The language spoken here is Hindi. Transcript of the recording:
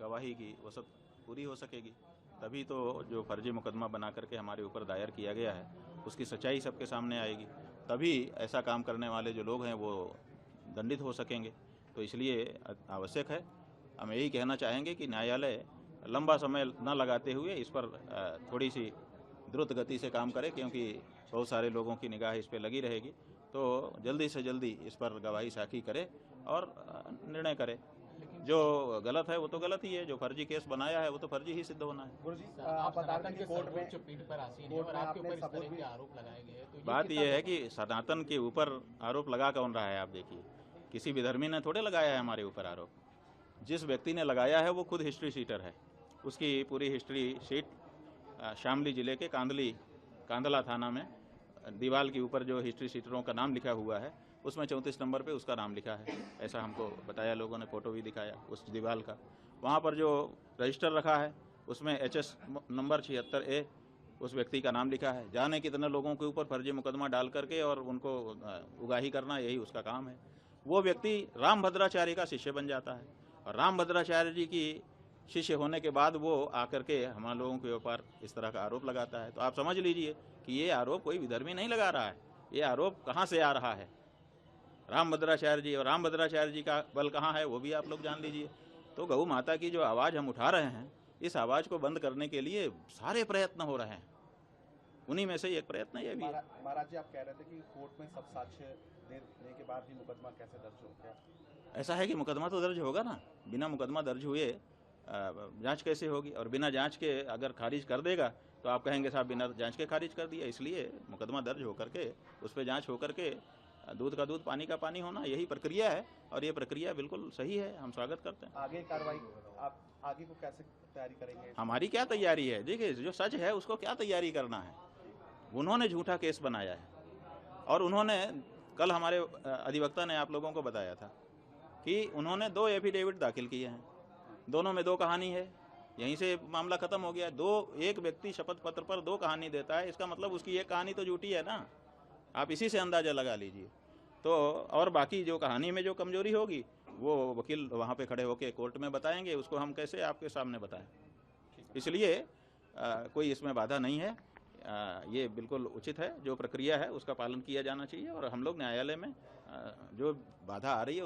गवाही की वसत पूरी हो सकेगी। तभी तो जो फर्जी मुकदमा बना करके हमारे ऊपर दायर किया गया है उसकी सच्चाई सबके सामने आएगी, तभी ऐसा काम करने वाले जो लोग हैं वो दंडित हो सकेंगे। तो इसलिए आवश्यक है, हम यही कहना चाहेंगे कि न्यायालय लंबा समय न लगाते हुए इस पर थोड़ी सी द्रुत गति से काम करे, क्योंकि बहुत सारे लोगों की निगाह इस पर लगी रहेगी। तो जल्दी से जल्दी इस पर गवाही साखी करे और निर्णय करे। जो गलत है वो तो गलत ही है, जो फर्जी केस बनाया है वो तो फर्जी ही सिद्ध होना है। गुरुजी, आप बता रहे हैं कि कोर्ट में पीठ पर आसीन है और आपके ऊपर इस तरह के आरोप लगाए गए, तो बात यह है कि सनातन के ऊपर आरोप लगा कौन रहा है। आप देखिए, किसी विधर्मी ने थोड़े लगाया है हमारे ऊपर आरोप। जिस व्यक्ति ने लगाया है वो खुद हिस्ट्री शीटर है। उसकी पूरी हिस्ट्री शीट शामली जिले के कांदला थाना में दीवार के ऊपर जो हिस्ट्री शीटरों का नाम लिखा हुआ है उसमें 34 नंबर पे उसका नाम लिखा है। ऐसा हमको बताया लोगों ने, फोटो भी दिखाया उस दीवार का। वहाँ पर जो रजिस्टर रखा है उसमें HS नंबर 76A उस व्यक्ति का नाम लिखा है। जाने कितने लोगों के ऊपर फर्जी मुकदमा डाल करके और उनको उगाही करना, यही उसका काम है। वो व्यक्ति रामभद्राचार्य का शिष्य बन जाता है और रामभद्राचार्य जी की शिष्य होने के बाद वो आकर के हम लोगों के ऊपर इस तरह का आरोप लगाता है। तो आप समझ लीजिए कि ये आरोप कोई विधर्मी नहीं लगा रहा है। ये आरोप कहाँ से आ रहा है? रामभद्राचार्य जी, और रामभद्राचार्य जी का बल कहाँ है वो भी आप लोग जान लीजिए। तो गौ माता की जो आवाज़ हम उठा रहे हैं, इस आवाज़ को बंद करने के लिए सारे प्रयत्न हो रहे हैं। उन्हीं में से एक प्रयत्न ये भी है। महाराज जी, आप कह रहे थे कि कोर्ट में सब साक्ष्य देने के बाद ही मुकदमा कैसे दर्ज हो गया? ऐसा है कि मुकदमा तो दर्ज होगा ना, बिना मुकदमा दर्ज हुए जांच कैसे होगी? और बिना जांच के अगर खारिज कर देगा तो आप कहेंगे साहब बिना जांच के खारिज कर दिया। इसलिए मुकदमा दर्ज होकर के उस पर जांच होकर के दूध का दूध पानी का पानी होना, यही प्रक्रिया है। और ये प्रक्रिया बिल्कुल सही है, हम स्वागत करते हैं। आगे कार्रवाई आप आगे को कैसे तैयारी करेंगे? हमारी क्या तैयारी है? देखिए, जो सच है उसको क्या तैयारी करना है। उन्होंने झूठा केस बनाया है और उन्होंने कल हमारे अधिवक्ता ने आप लोगों को बताया था कि उन्होंने 2 एफिडेविट दाखिल किए हैं, दोनों में 2 कहानी है। यहीं से मामला खत्म हो गया। एक व्यक्ति शपथ पत्र पर 2 कहानी देता है, इसका मतलब उसकी एक कहानी तो झूठी है ना। आप इसी से अंदाजा लगा लीजिए। तो और बाकी जो कहानी में जो कमजोरी होगी वो वकील वहाँ पे खड़े होकर कोर्ट में बताएंगे, उसको हम कैसे आपके सामने बताएं। इसलिए कोई इसमें बाधा नहीं है। ये बिल्कुल उचित है, जो प्रक्रिया है उसका पालन किया जाना चाहिए। और हम लोग न्यायालय में जो बाधा आ रही है